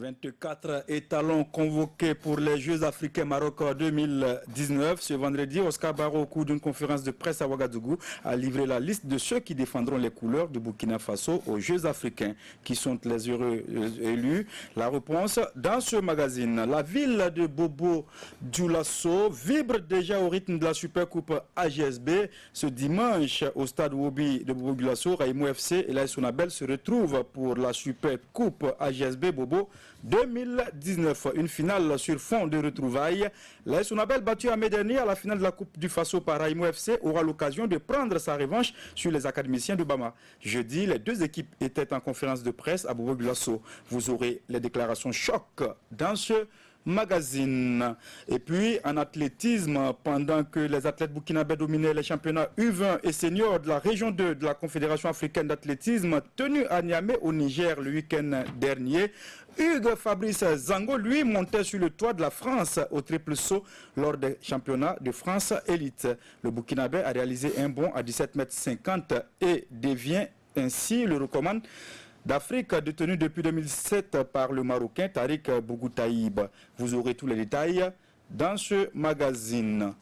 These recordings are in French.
24 étalons convoqués pour les Jeux africains Maroc 2019. Ce vendredi, Oscar Barraud, au cours d'une conférence de presse à Ouagadougou, a livré la liste de ceux qui défendront les couleurs du Burkina Faso aux Jeux africains. Qui sont les heureux élus? La réponse dans ce magazine. La ville de Bobo Dioulasso vibre déjà au rythme de la Supercoupe AGSB. Ce dimanche, au stade Wobi de Bobo Dioulasso, Raïmo FC et l'AS Sonabel se retrouvent pour la Supercoupe AGSB Bobo 2019. Une finale sur fond de retrouvailles. L'AS Sonabel, battu en mai dernier à la finale de la Coupe du Faso par Raïmo FC, aura l'occasion de prendre sa revanche sur les académiciens de Bama. Jeudi, les deux équipes étaient en conférence de presse à Bobo Dioulasso. Vous aurez les déclarations choc dans ce magazine. Et puis en athlétisme, pendant que les athlètes burkinabés dominaient les championnats U20 et seniors de la région 2 de la Confédération africaine d'athlétisme tenue à Niamey au Niger le week-end dernier, Hugues Fabrice Zango, lui, montait sur le toit de la France au triple saut lors des championnats de France élite. Le Burkinabé a réalisé un bond à 17,50 m et devient ainsi le recommande d'Afrique détenu depuis 2007 par le Marocain Tariq Bougoutaïb. Vous aurez tous les détails dans ce magazine.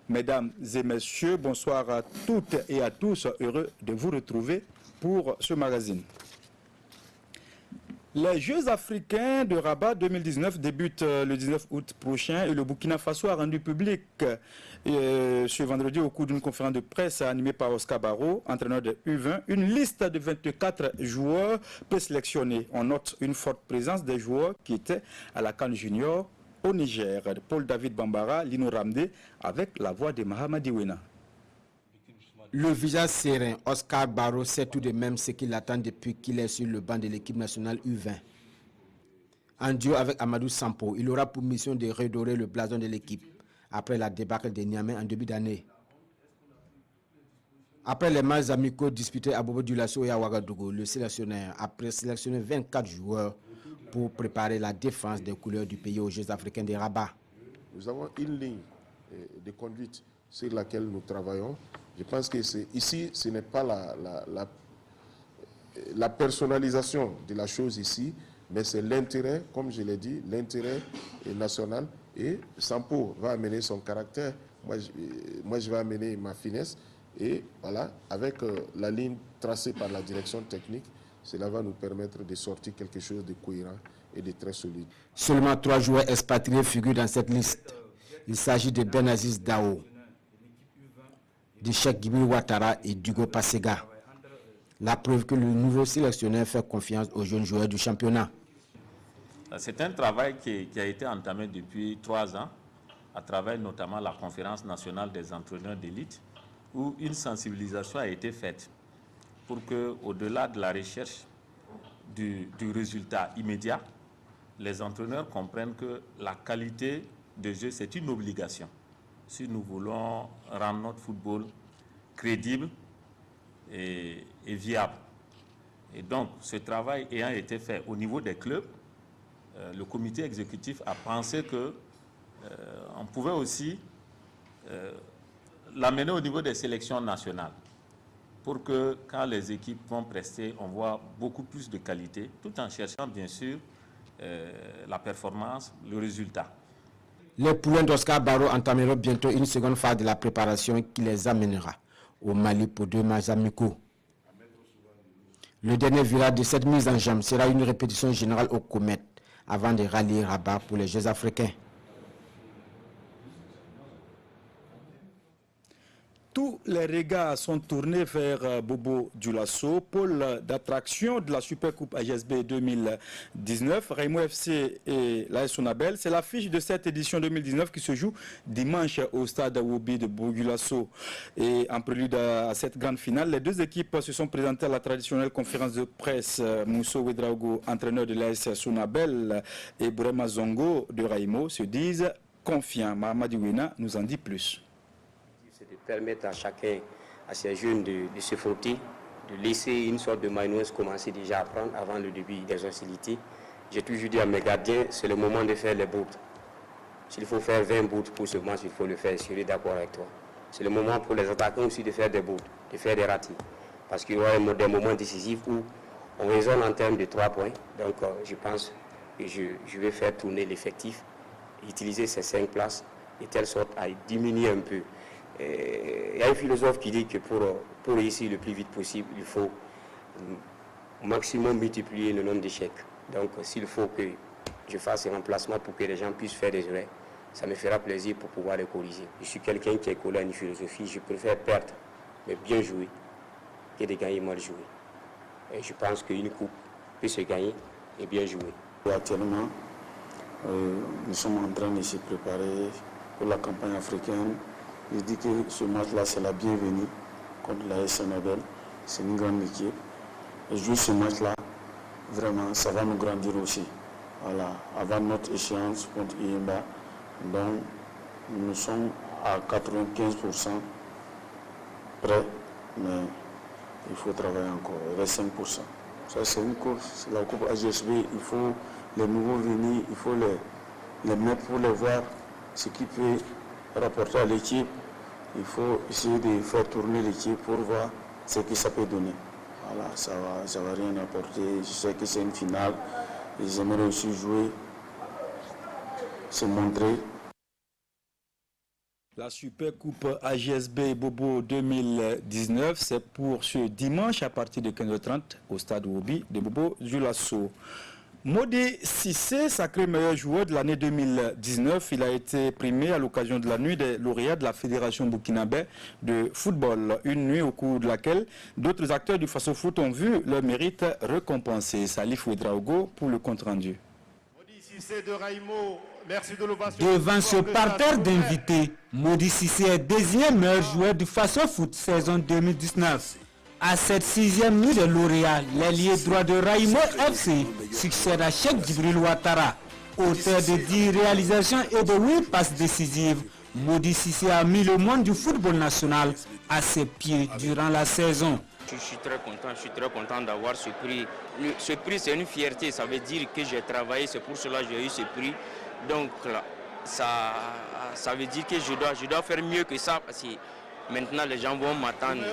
Mesdames et messieurs, bonsoir à toutes et à tous. Heureux de vous retrouver pour ce magazine. Les Jeux africains de Rabat 2019 débutent le 19 août prochain et le Burkina Faso a rendu public ce vendredi au cours d'une conférence de presse animée par Oscar Barraud, entraîneur de U20, une liste de 24 joueurs présélectionnés. On note une forte présence des joueurs qui étaient à la CAN Junior au Niger. Paul David Bambara, Lino Ramdé, avec la voix de Mahamadi Wena. Le visage serein, Oscar Barraud sait tout de même ce qu'il attend depuis qu'il est sur le banc de l'équipe nationale U20. En duo avec Amadou Sampo, il aura pour mission de redorer le blason de l'équipe après la débâcle de Niamey en début d'année. Après les matchs amicaux disputés à Bobo Dioulasso et à Ouagadougou, le sélectionneur a présélectionné 24 joueurs pour préparer la défense des couleurs du pays aux Jeux africains de Rabat. Nous avons une ligne de conduite sur laquelle nous travaillons. Je pense que ici, ce n'est pas la personnalisation de la chose ici, mais c'est l'intérêt, comme je l'ai dit, l'intérêt national. Et Sampo va amener son caractère, moi je vais amener ma finesse. Et voilà, avec la ligne tracée par la direction technique, cela va nous permettre de sortir quelque chose de cohérent et de très solide. Seulement 3 joueurs expatriés figurent dans cette liste. Il s'agit de Benaziz Dao, de Cheikh Gibi Ouattara et d'Hugo Pasega. La preuve que le nouveau sélectionneur fait confiance aux jeunes joueurs du championnat. C'est un travail qui a été entamé depuis 3 ans, à travers notamment la conférence nationale des entraîneurs d'élite, où une sensibilisation a été faite pour que, au-delà de la recherche du résultat immédiat, les entraîneurs comprennent que la qualité de jeu, c'est une obligation. Si nous voulons rendre notre football crédible et viable. Et donc, ce travail ayant été fait au niveau des clubs, le comité exécutif a pensé qu'on pouvait aussi l'amener au niveau des sélections nationales pour que quand les équipes vont prester, on voit beaucoup plus de qualité, tout en cherchant bien sûr la performance, le résultat. Les poulains d'Oscar Barraud entameront bientôt une seconde phase de la préparation qui les amènera au Mali pour 2 matchs amicaux. Le dernier virage de cette mise en jambe sera une répétition générale au Comet avant de rallier Rabat pour les Jeux africains. Tous les regards sont tournés vers Bobo Dioulasso, pôle d'attraction de la Supercoupe AGSB 2019. Raïmo FC et l'AS Sonabel, c'est l'affiche de cette édition 2019 qui se joue dimanche au stade Wobi de Bobo Dioulasso. Et en prélude à cette grande finale, les deux équipes se sont présentées à la traditionnelle conférence de presse. Mousso Ouedraogo, entraîneur de l'AS Sonabel, et Bourema Zongo de Raïmo se disent confiants. Mahamadi Wena nous en dit plus. C'est de permettre à chacun, à ces jeunes de se frotter, de laisser une sorte de maïnoise commencer déjà à prendre avant le début des hostilités. J'ai toujours dit à mes gardiens, c'est le moment de faire les bouts. S'il faut faire 20 bouts pour ce match, il faut le faire, je suis d'accord avec toi. C'est le moment pour les attaquants aussi de faire des bouts, de faire des ratés. Parce qu'il y aura des moments décisifs où on raisonne en termes de 3 points. Donc je pense et je vais faire tourner l'effectif, utiliser ces 5 places de telle sorte à diminuer un peu. Il y a un philosophe qui dit que pour réussir le plus vite possible, il faut au maximum multiplier le nombre d'échecs. Donc s'il faut que je fasse un remplacement pour que les gens puissent faire des erreurs, ça me fera plaisir pour pouvoir les corriger. Je suis quelqu'un qui est collé à une philosophie, je préfère perdre, mais bien jouer, que de gagner mal jouer. Et je pense qu'une coupe peut se gagner et bien jouer. Actuellement, nous sommes en train de se préparer pour la campagne africaine. Je dis que ce match-là, c'est la bienvenue contre la Sénégal. C'est une grande équipe. Et jouer ce match-là, vraiment, ça va nous grandir aussi. Voilà, avant notre échéance contre Iyimba, donc nous sommes à 95% prêts, mais il faut travailler encore, il reste 5%. Ça c'est une course, la coupe AGSB, il faut les nouveaux venus, il faut les mettre pour les voir ce qui peut rapporter à l'équipe. Il faut essayer de faire tourner l'équipe pour voir ce que ça peut donner. Voilà, ça va rien apporter. Je sais que c'est une finale. Et j'aimerais aussi jouer, se montrer. La Super Coupe AGSB Bobo 2019, c'est pour ce dimanche à partir de 15h30 au stade Wobi de Bobo Dioulasso. Modi Cissé, sacré meilleur joueur de l'année 2019, il a été primé à l'occasion de la nuit des lauréats de la Fédération burkinabé de football. Une nuit au cours de laquelle d'autres acteurs du Faso Foot ont vu leur mérite récompensé. Salif Ouedraogo pour le compte-rendu. Devant ce parterre d'invités, Modi Cissé est désigné meilleur joueur du Faso Foot saison 2019. À cette 6e nuit de lauréats, l'ailier droit de Raimo FC succède à Cheikh Djibril Ouattara. Auteur de 10 réalisations et de 8 passes décisives, Modi Cissé a mis le monde du football national à ses pieds durant la saison. Je suis très content d'avoir ce prix. Ce prix, c'est une fierté, ça veut dire que j'ai travaillé, c'est pour cela que j'ai eu ce prix. Donc là, ça veut dire que je dois faire mieux que ça parce que maintenant les gens vont m'attendre.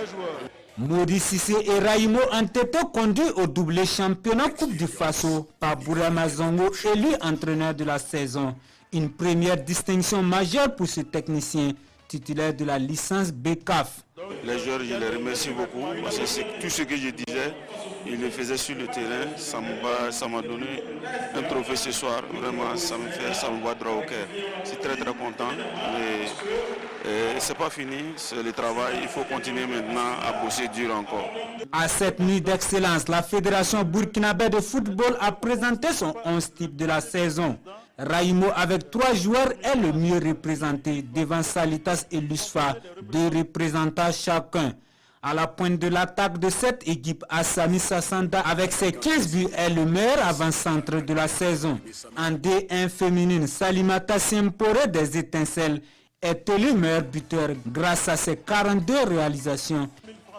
Modi Cissé et Raimo ont été conduits au doublé championnat Coupe du Faso par Bourama Zongo, élu entraîneur de la saison. Une première distinction majeure pour ce technicien titulaire de la licence BCAF. Les joueurs, je les remercie beaucoup parce que tout ce que je disais, ils le faisaient sur le terrain. Ça m'a donné un trophée ce soir. Vraiment, ça me va droit au cœur. Je suis très content. Mais c'est pas fini, c'est le travail. Il faut continuer maintenant à bosser dur encore. À cette nuit d'excellence, la Fédération burkinabé de football a présenté son 11 type de la saison. Raimo, avec 3 joueurs, est le mieux représenté devant Salitas et Lusfa, 2 représentants chacun. À la pointe de l'attaque de cette équipe, Assami Sassanda, avec ses 15 buts, est le meilleur avant-centre de la saison. En D1 féminine, Salimata Siempore des Étincelles est élu meilleur buteur grâce à ses 42 réalisations.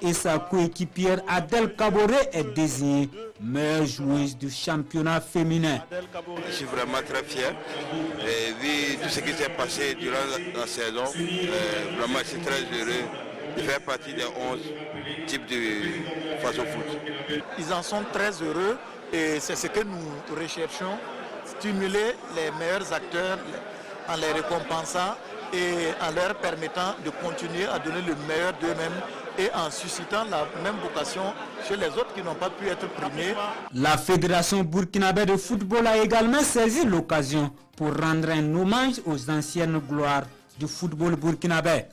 Et sa coéquipière Adèle Kaboré est désignée meilleure joueuse du championnat féminin. Je suis vraiment très fier. Et vu tout ce qui s'est passé durant la saison, vraiment je suis très heureux de faire partie des 11 types de Faso Foot. Ils en sont très heureux et c'est ce que nous recherchons, stimuler les meilleurs acteurs en les récompensant et en leur permettant de continuer à donner le meilleur d'eux-mêmes et en suscitant la même vocation chez les autres qui n'ont pas pu être primés. La Fédération burkinabé de football a également saisi l'occasion pour rendre un hommage aux anciennes gloires du football burkinabé.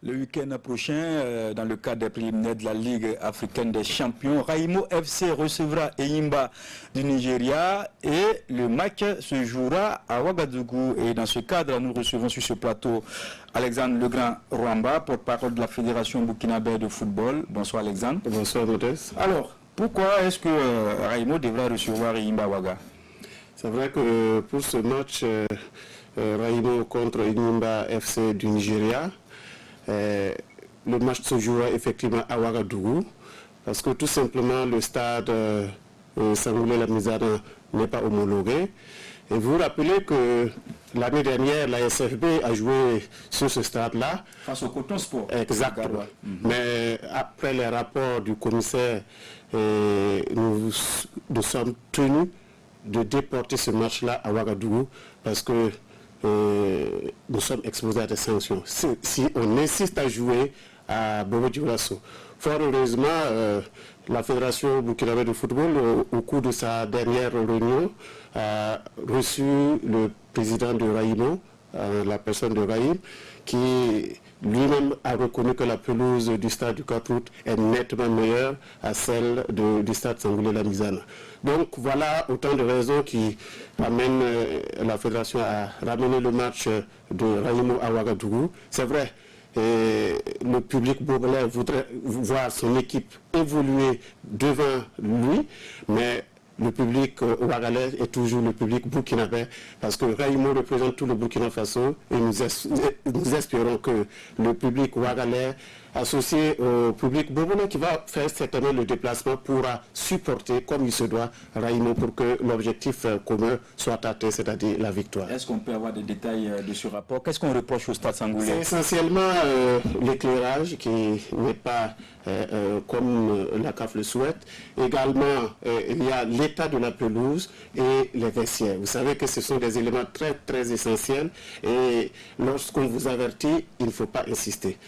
Le week-end prochain, dans le cadre des préliminaires de la Ligue africaine des champions, Raimo FC recevra Iyimba du Nigeria et le match se jouera à Ouagadougou. Et dans ce cadre, nous recevons sur ce plateau Alexandre Legrand Rwamba, porte-parole de la Fédération burkinabé de football. Bonsoir Alexandre. Bonsoir Dodès. Alors, pourquoi est-ce que Raimo devra recevoir Iyimba Ouaga? C'est vrai que pour ce match, Raimo contre Iyimba FC du Nigeria, le match se jouera effectivement à Ouagadougou parce que tout simplement le stade Sangoulé La Mizana n'est pas homologué Et vous vous rappelez que l'année dernière, la SFB a joué sur ce stade-là. Face au Coton Sport. Exactement. Mais après les rapports du commissaire, nous sommes tenus de déporter ce match-là à Ouagadougou parce que nous sommes exposés à des sanctions. Si on insiste à jouer à Bobo-Dioulasso. Fort heureusement, la Fédération burkinabé de football, au cours de sa dernière réunion, a reçu le président de Raïmo, la personne de Raïm, qui lui-même a reconnu que la pelouse du stade du 4 août est nettement meilleure à celle du stade Sangoulé-Lamizana. Donc voilà autant de raisons qui amènent la fédération à ramener le match de Raïmo à Ouagadougou. C'est vrai, le public burkinabé voudrait voir son équipe évoluer devant lui, mais le public ouagalais est toujours le public burkinabé parce que Raïmo représente tout le Burkina Faso et nous espérons que le public ouagalais associé au public burkinabé qui va faire certainement le déplacement pourra supporter comme il se doit Raïmo pour que l'objectif commun soit atteint, c'est-à-dire la victoire. Est-ce qu'on peut avoir des détails de ce rapport? Qu'est-ce qu'on reproche au Stade Sangoulé? C'est essentiellement l'éclairage qui n'est pas comme la CAF le souhaite. Également, il y a l'état de la pelouse et les vestiaires. Vous savez que ce sont des éléments très très essentiels et lorsqu'on vous avertit, il ne faut pas insister.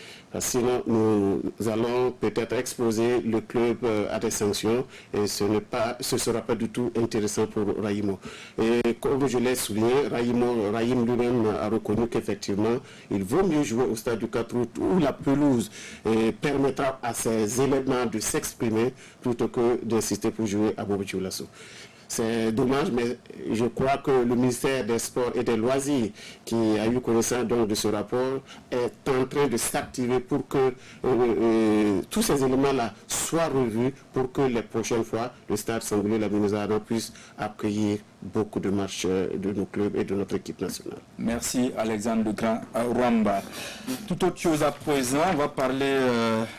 Sinon, nous allons peut-être exposer le club à des sanctions et ce ne sera pas du tout intéressant pour Raïmo. Et comme je l'ai souligné, Raïm lui-même a reconnu qu'effectivement, il vaut mieux jouer au stade du 4 août où la pelouse permettra à ces éléments de s'exprimer plutôt que d'insister pour jouer à Bobo-Dioulasso. C'est dommage, mais je crois que le ministère des Sports et des Loisirs, qui a eu connaissance donc de ce rapport, est en train de s'activer pour que tous ces éléments-là soient revus pour que les prochaines fois, le stade Sangoulé-Lamizana puisse accueillir beaucoup de matchs de nos clubs et de notre équipe nationale. Merci Alexandre Rwamba. Tout autre chose à présent, on va parler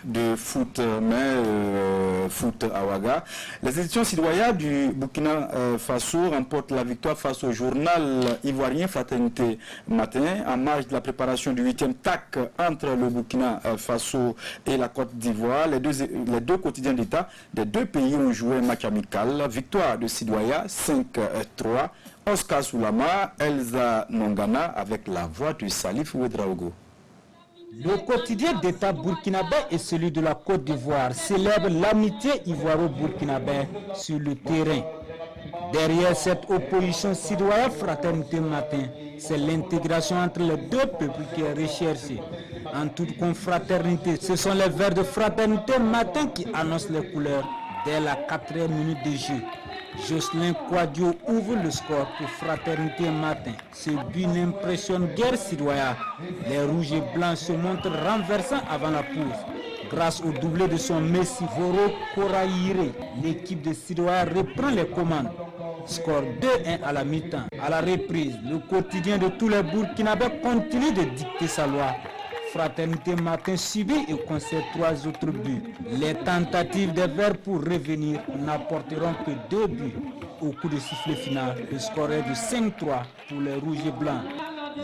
de foot, mais foot à Ouaga. Les éditions citoyennes du Burkina Faso remportent la victoire face au journal ivoirien Fraternité Matin en marge de la préparation du 8e TAC entre le Burkina Faso et la Côte d'Ivoire. Les deux quotidiens d'État des deux pays ont joué un match amical. Victoire de Sidoya 5-3. Oscar Soulama, Elsa Nongana avec la voix de Salif Ouedraogo. Le quotidien d'État burkinabé et celui de la Côte d'Ivoire célèbrent l'amitié ivoiro-burkinabé sur le terrain. Derrière cette opposition citoyenne Fraternité Matin, c'est l'intégration entre les deux peuples qui est recherchée. En toute confraternité, ce sont les vers de Fraternité Matin qui annoncent les couleurs dès la 4e minute de jeu. Jocelyn Kouadio ouvre le score pour Fraternité Matin. Ce but n'impressionne guère Sidoya. Les rouges et blancs se montrent renversants avant la pause. Grâce au doublé de son Messi Voro Koraïre, l'équipe de Sidoya reprend les commandes. Score 2-1 à la mi-temps. À la reprise, le quotidien de tous les Burkinabés continue de dicter sa loi. Fraternité Matin subit et concède 3 autres buts. Les tentatives des Verts pour revenir n'apporteront que 2 buts. Au coup de sifflet final, le score est de 5-3 pour les rouges et blancs.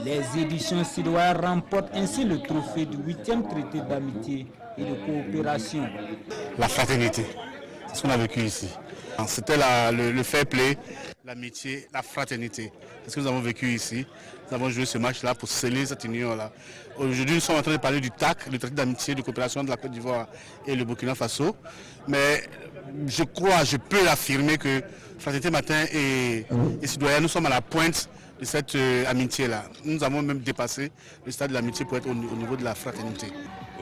Les éditions citoyennes remportent ainsi le trophée du 8e traité d'amitié et de coopération. La fraternité, c'est ce qu'on a vécu ici. C'était le fair play, l'amitié, la fraternité. C'est ce que nous avons vécu ici. Nous avons joué ce match-là pour sceller cette union-là. Aujourd'hui, nous sommes en train de parler du TAC, le traité d'amitié et de coopération de la Côte d'Ivoire et le Burkina Faso. Mais je peux l'affirmer que Fraternité Matin et Sidoya, nous sommes à la pointe de cette amitié-là. Nous avons même dépassé le stade de l'amitié pour être au niveau de la fraternité.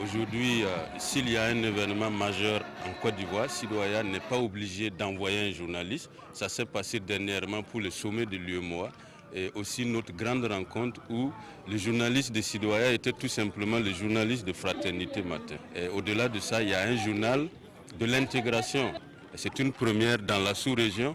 Aujourd'hui, s'il y a un événement majeur en Côte d'Ivoire, Sidoya n'est pas obligé d'envoyer un journaliste. Ça s'est passé dernièrement pour le sommet de l'UEMOA et aussi notre grande rencontre où le journaliste de Sidoya était tout simplement le journaliste de Fraternité Matin. Et au-delà de ça, il y a un journal de l'intégration. C'est une première dans la sous-région.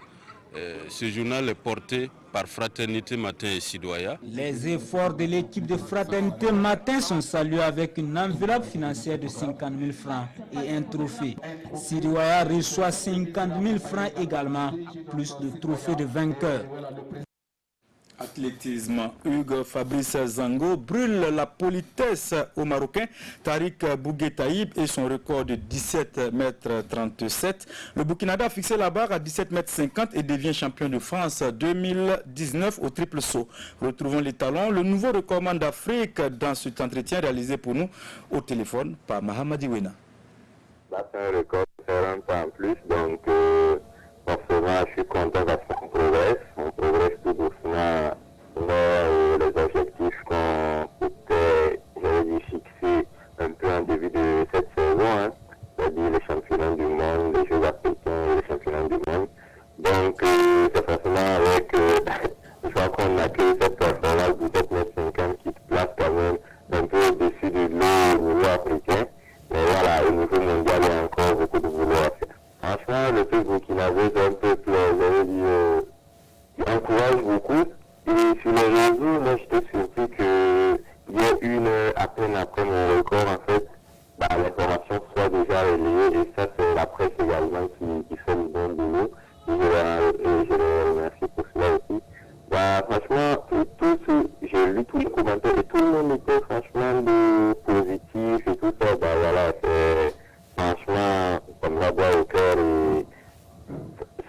Ce journal est porté par Fraternité Matin et Sidoya. Les efforts de l'équipe de Fraternité Matin sont salués avec une enveloppe financière de 50 000 francs et un trophée. Sidoya reçoit 50 000 francs également, plus de trophées de vainqueur. Athlétisme, Hugues Fabrice Zango brûle la politesse au Marocain Tariq Bouguetaïb et son record de 17,37 m. Le Burkinabé a fixé la barre à 17,50 m et devient champion de France 2019 au triple saut. Retrouvons les talons, le nouveau recordman d'Afrique dans cet entretien réalisé pour nous au téléphone par Mahamadi Wena. Là, c'est un record de faire un temps en plus, donc forcément, je suis content parce qu'on progresse tout doucement vers les objectifs qu'on s'était, j'avais dit, fixés un peu en début de cette saison, c'est-à-dire les championnats du monde, les Jeux africains et les championnats du monde. Donc, c'est forcément avec je crois qu'on a que cette performance de 17,50 m qui se place quand même un peu au-dessus du niveau africain. Mais voilà, au niveau mondial, il y a encore beaucoup de boulot à faire. Franchement, le truc burkinabé, c'est un peu il encourage beaucoup. Et sur les réseaux, moi, j'étais surpris qu'il y ait une heure à peine après mon record, en fait, l'information soit déjà relayée. Et ça, c'est la presse également qui fait le bon boulot. Et je les remercie pour cela aussi. Franchement, j'ai lu tous les commentaires et tout le monde était franchement positif et tout ça. Voilà, c'est franchement, comme la boîte au cœur et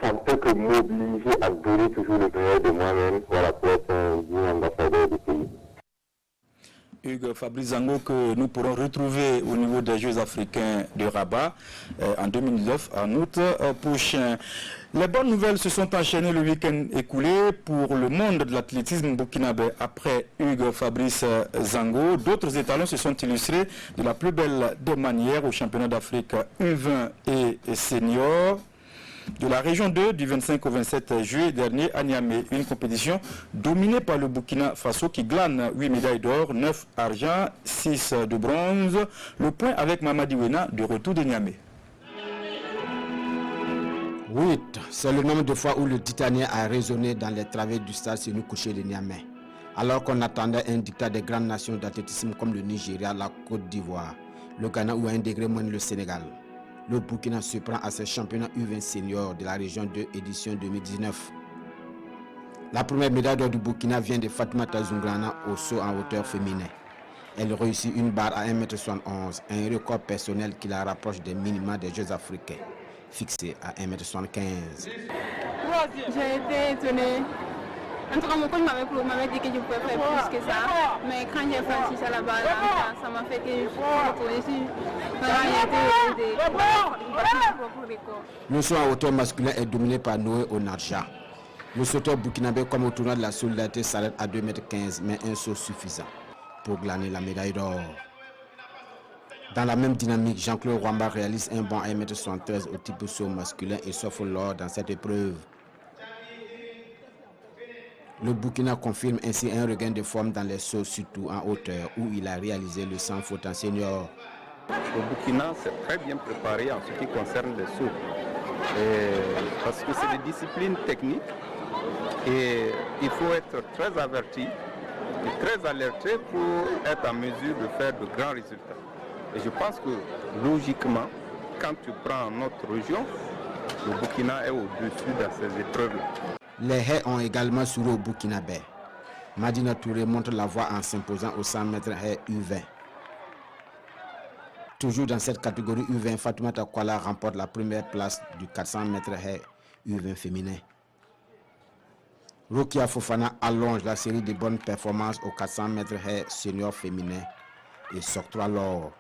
ça ne peut que m'obliger à donner toujours le meilleur de moi-même, voilà, pour être un digne ambassadeur du pays. Hugues Fabrice Zango que nous pourrons retrouver au niveau des Jeux africains de Rabat en 2019, en août prochain. Les bonnes nouvelles se sont enchaînées le week-end écoulé pour le monde de l'athlétisme burkinabé. Après Hugues Fabrice Zango, d'autres étalons se sont illustrés de la plus belle des manières au championnat d'Afrique U20 et senior de la région 2 du 25 au 27 juillet dernier à Niamey. Une compétition dominée par le Burkina Faso qui glane 8 médailles d'or, 9 argent, 6 de bronze. Le point avec Mamadi Wena de retour de Niamey. 8, c'est le nombre de fois où le Titania a résonné dans les travées du stade Sénou Couché de Niamey. Alors qu'on attendait un dictat des grandes nations d'athlétisme comme le Nigeria, la Côte d'Ivoire, le Ghana ou à un degré moindre le Sénégal. Le Burkina se prend à ses championnats U20 seniors de la région 2 édition 2019. La première médaille d'or du Burkina vient de Fatoumata Zoungrana au saut en hauteur féminin. Elle réussit une barre à 1,71 m, un record personnel qui la rapproche des minima des Jeux africains, fixé à 1,75 m. J'ai été étonnée. En tout cas, mon coach m'avait dit que je pouvais faire plus que ça. Mais quand j'ai franchi ça là-bas, ça m'a fait que je suis retournée sur le saut en hauteur masculin est dominé par Noé Onarja. Le sauteur burkinabé, comme au tournoi de la solidarité, s'arrête à 2,15 m, mais un saut suffisant pour glaner la médaille d'or. Dans la même dynamique, Jean-Claude Rwamba réalise un bond à 1,73 m au type saut masculin et s'offre l'or dans cette épreuve. Le Burkina confirme ainsi un regain de forme dans les sauts, surtout en hauteur, où il a réalisé le sans faute en senior. Le Burkina s'est très bien préparé en ce qui concerne les sauts, parce que c'est des disciplines techniques et il faut être très averti et très alerté pour être en mesure de faire de grands résultats. Et je pense que logiquement, quand tu prends notre région, le Burkina est au-dessus de ces épreuves-là. Les haies ont également souri au Burkinabé. Madina Touré montre la voie en s'imposant au 100 m haies U20. Toujours dans cette catégorie U20, Fatoumata Kwala remporte la première place du 400 m haies U20 féminin. Rokia Fofana allonge la série de bonnes performances au 400 m haies senior féminin et s'octroie l'or.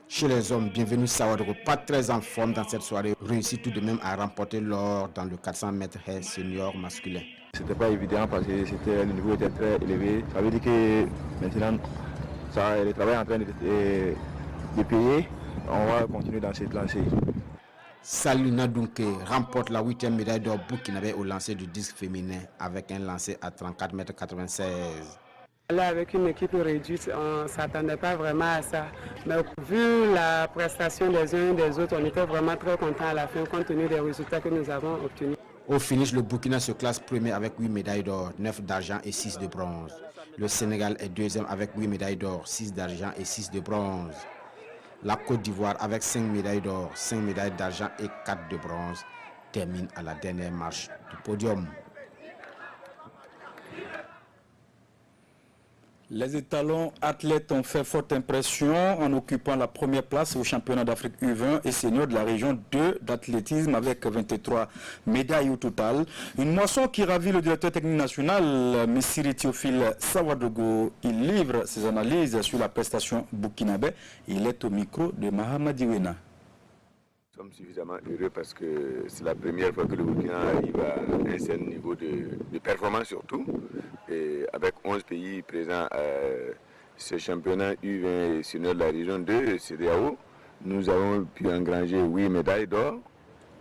Chez les hommes, bienvenue Sawadro, pas très en forme dans cette soirée, réussit tout de même à remporter l'or dans le 400 m haies senior masculin. C'était pas évident parce que le niveau était très élevé. Ça veut dire que maintenant, le travail est en train de payer. On va continuer dans cette lancée. Saluna Dunke remporte la 8e médaille d'or burkinabé au lancer du disque féminin avec un lancer à 34,96 m. Là, avec une équipe réduite, on ne s'attendait pas vraiment à ça. Mais vu la prestation des uns et des autres, on était vraiment très contents à la fin, compte tenu des résultats que nous avons obtenus. Au finish, le Burkina se classe premier avec 8 médailles d'or, 9 d'argent et 6 de bronze. Le Sénégal est deuxième avec 8 médailles d'or, 6 d'argent et 6 de bronze. La Côte d'Ivoire avec 5 médailles d'or, 5 médailles d'argent et 4 de bronze termine à la dernière marche du podium. Les étalons athlètes ont fait forte impression en occupant la première place au championnat d'Afrique U20 et senior de la région 2 d'athlétisme avec 23 médailles au total. Une moisson qui ravit le directeur technique national, Messiri Théophile Sawadogo. Il livre ses analyses sur la prestation burkinabé. Il est au micro de Mahamadi Wena. Nous sommes suffisamment heureux parce que c'est la première fois que le Burkina arrive à un certain niveau de performance surtout. Et avec 11 pays présents à ce championnat U20 senior de la région 2, CEDEAO, nous avons pu engranger 8 médailles d'or,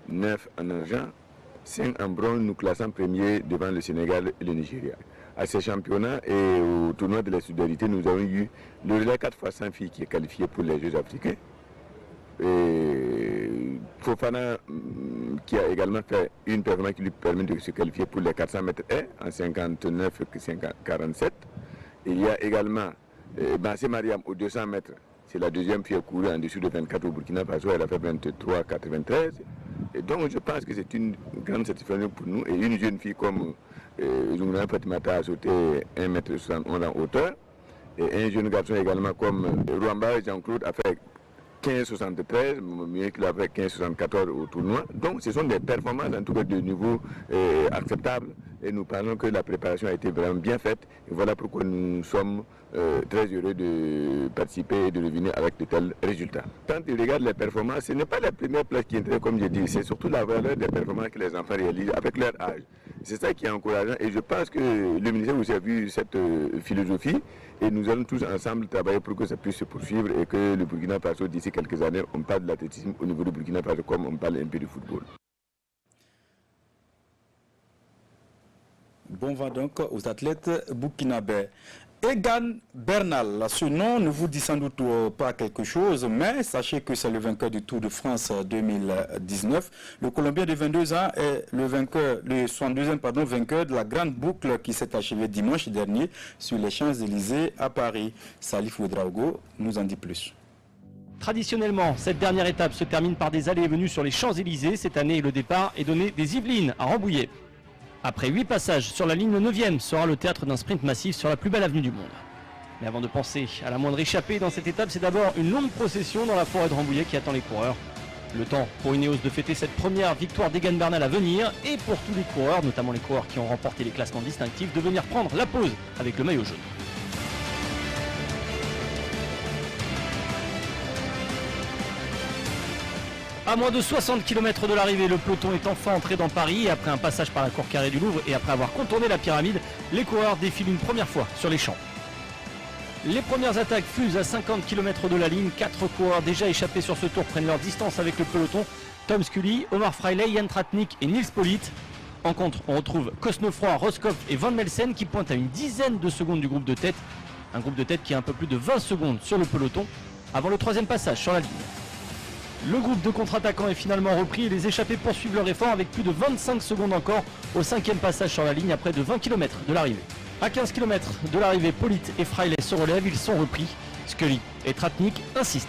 9 en argent, 5 en bronze, nous classant premier devant le Sénégal et le Nigeria. À ces championnats et au tournoi de la solidarité, nous avons eu le relais 4x100 filles qui est qualifié pour les Jeux africains. Et Fofana qui a également fait une performance qui lui permet de se qualifier pour les 400 mètres haies en 59-47. Il y a également Bassé Mariam aux 200 mètres. C'est la deuxième fille à courir en dessous de 24 au Burkina Faso. Elle a fait 23-93. Et donc je pense que c'est une grande satisfaction pour nous. Et une jeune fille comme Zungana Fatimata a sauté 1,71 m en hauteur. Et un jeune garçon également comme Rwamba Jean-Claude a fait 15,73, mieux qu'il avait 15,74 au tournoi. Donc ce sont des performances en tout cas de niveau acceptable et nous pensons que la préparation a été vraiment bien faite et voilà pourquoi nous sommes très heureux de participer et de revenir avec de tels résultats. Quand ils regardent les performances, ce n'est pas la première place qui intéresse comme je dis, c'est surtout la valeur des performances que les enfants réalisent avec leur âge. C'est ça qui est encourageant et je pense que le ministère vous a vu cette philosophie et nous allons tous ensemble travailler pour que ça puisse se poursuivre et que le Burkina Faso d'ici quelques années, on parle de l'athlétisme au niveau du Burkina Faso comme on parle un peu du football. Bon vent donc aux athlètes burkinabés. Egan Bernal, ce nom ne vous dit sans doute pas quelque chose, mais sachez que c'est le vainqueur du Tour de France 2019. Le Colombien de 22 ans est le 62e vainqueur de la grande boucle qui s'est achevée dimanche dernier sur les Champs-Élysées à Paris. Salif Ouedraogo nous en dit plus. Traditionnellement, cette dernière étape se termine par des allées et venues sur les Champs-Élysées. Cette année, le départ est donné des Yvelines à Rambouillet. Après 8 passages sur la ligne 9e sera le théâtre d'un sprint massif sur la plus belle avenue du monde. Mais avant de penser à la moindre échappée dans cette étape, c'est d'abord une longue procession dans la forêt de Rambouillet qui attend les coureurs. Le temps pour Ineos de fêter cette première victoire d'Egan Bernal à venir et pour tous les coureurs, notamment les coureurs qui ont remporté les classements distinctifs, de venir prendre la pause avec le maillot jaune. À moins de 60 km de l'arrivée, le peloton est enfin entré dans Paris et après un passage par la cour carrée du Louvre et après avoir contourné la pyramide, les coureurs défilent une première fois sur les champs. Les premières attaques fusent à 50 km de la ligne. 4 coureurs déjà échappés sur ce tour prennent leur distance avec le peloton. Tom Scully, Omar Freiley, Jan Tratnik et Nils Politt. En contre, on retrouve Cosnefroy, Roscoff et Van Melsen qui pointent à une dizaine de secondes du groupe de tête. Un groupe de tête qui a un peu plus de 20 secondes sur le peloton avant le troisième passage sur la ligne. Le groupe de contre-attaquants est finalement repris et les échappés poursuivent leur effort avec plus de 25 secondes encore au 5e passage sur la ligne à près de 20 km de l'arrivée. À 15 km de l'arrivée, Politt et Freiley se relèvent, ils sont repris. Scully et Tratnik insistent.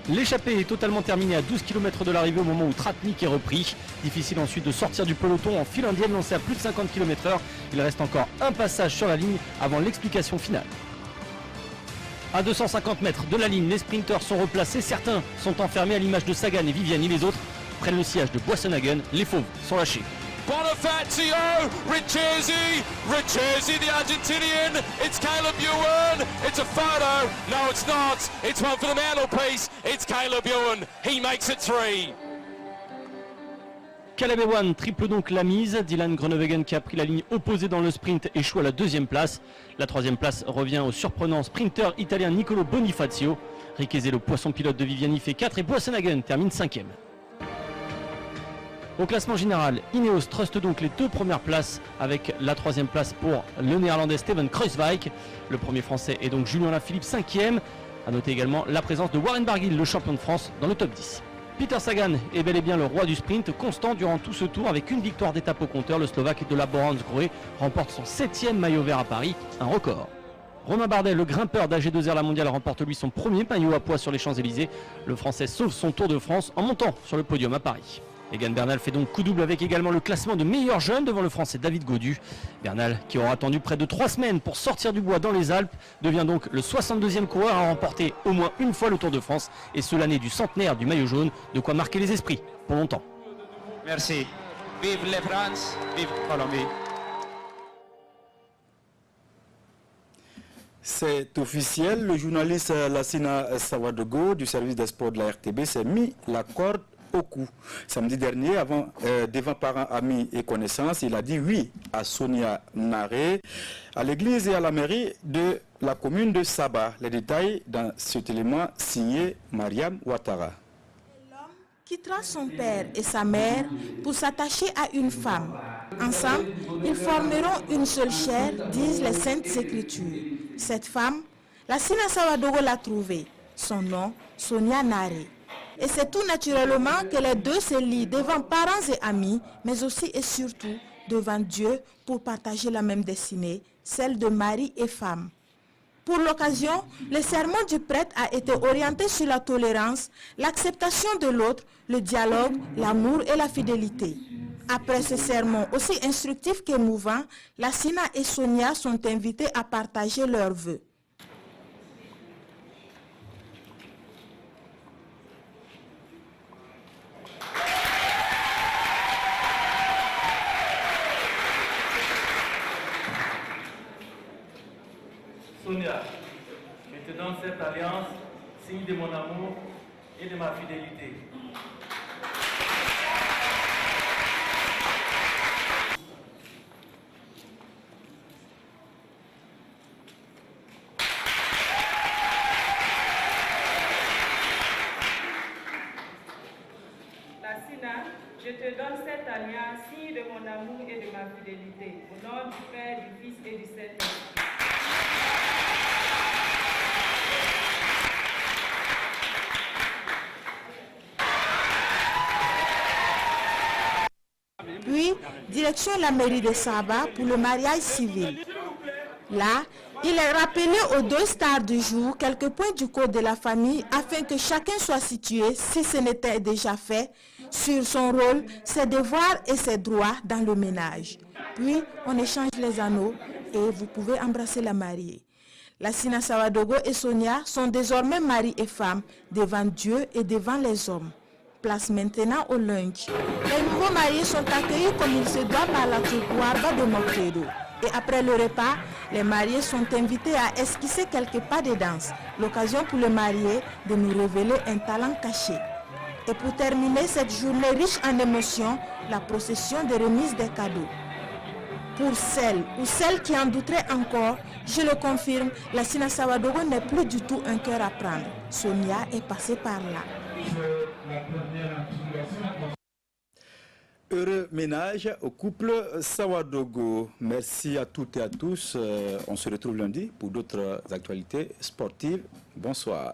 L'échappée est totalement terminée à 12 km de l'arrivée au moment où Tratnik est repris. Difficile ensuite de sortir du peloton en file indienne lancée à plus de 50 km/h. Il reste encore un passage sur la ligne avant l'explication finale. À 250 mètres de la ligne, les sprinteurs sont replacés. Certains sont enfermés à l'image de Sagan et Viviani. Les autres prennent le sillage de Boissenhagen. Les fauves sont lâchés. Bonifacio, Richesi, the Argentinian, it's Caleb Ewan, it's a photo, no it's not, it's one for the medal piece, it's Caleb Ewan, he makes it 3. Caleb Ewan triple donc la mise. Dylan Groenewegen qui a pris la ligne opposée dans le sprint échoue à la 2e place. La 3e place revient au surprenant sprinter italien Nicolo Bonifacio. Riquezé, le poisson pilote de Viviani, fait 4 et Boissenhagen termine 5e. Au classement général, Ineos truste donc les 2 premières places avec la 3e place pour le néerlandais Steven Kruijswijk. Le premier français est donc Julien Alaphilippe 5e. A noter également la présence de Warren Barguil, le champion de France, dans le top 10. Peter Sagan est bel et bien le roi du sprint, constant durant tout ce tour avec une victoire d'étape au compteur. Le Slovaque de Laborance Grohe remporte son 7e maillot vert à Paris, un record. Romain Bardet, le grimpeur d'AG2R La Mondiale, remporte lui son premier maillot à poids sur les Champs-Élysées. Le Français sauve son Tour de France en montant sur le podium à Paris. Egan Bernal fait donc coup double avec également le classement de meilleur jeune devant le Français David Gaudu. Bernal, qui aura attendu près de 3 semaines pour sortir du bois dans les Alpes, devient donc le 62e coureur à remporter au moins une fois le Tour de France, et ce l'année du centenaire du maillot jaune, de quoi marquer les esprits pour longtemps. Merci. Vive la France, vive Colombie. C'est officiel, le journaliste Lassina Sawadogo du service des sports de la RTB s'est mis la corde au cou. Samedi dernier, devant parents, amis et connaissances, il a dit oui à Sonia Naré, à l'église et à la mairie de la commune de Saba. Les détails dans cet élément signé Mariam Ouattara. Quittera son père et sa mère pour s'attacher à une femme. Ensemble, ils formeront une seule chair, disent les Saintes Écritures. Cette femme, Lassina Sawadogo l'a trouvée. Son nom, Sonia Naré. Et c'est tout naturellement que les deux se lient devant parents et amis, mais aussi et surtout devant Dieu pour partager la même destinée, celle de mari et femme. Pour l'occasion, le sermon du prêtre a été orienté sur la tolérance, l'acceptation de l'autre, le dialogue, l'amour et la fidélité. Après ce sermon aussi instructif qu'émouvant, Lassina et Sonia sont invités à partager leurs vœux. Sonia, je te donne cette alliance, signe de mon amour et de ma fidélité. Lassina, je te donne cette alliance, signe de mon amour et de ma fidélité. Au nom du Père, du Fils et du Saint-Esprit. Puis, direction la mairie de Saba pour le mariage civil. Là, il est rappelé aux deux stars du jour quelques points du code de la famille afin que chacun soit situé, si ce n'était déjà fait, sur son rôle, ses devoirs et ses droits dans le ménage. Puis, on échange les anneaux et vous pouvez embrasser la mariée. Lassina Sawadogo et Sonia sont désormais mari et femme devant Dieu et devant les hommes. Place maintenant au lunch. Les nouveaux mariés sont accueillis comme il se doit par la Tukuarba de Mokedo. Et après le repas, les mariés sont invités à esquisser quelques pas de danse. L'occasion pour les mariés de nous révéler un talent caché. Et pour terminer cette journée riche en émotions, la procession de remise des cadeaux. Pour celles ou celles qui en douteraient encore, je le confirme, Lassina Sawadogo n'est plus du tout un cœur à prendre. Sonia est passée par là. Heureux ménage au couple Sawadogo. Merci à toutes et à tous. On se retrouve lundi pour d'autres actualités sportives. Bonsoir.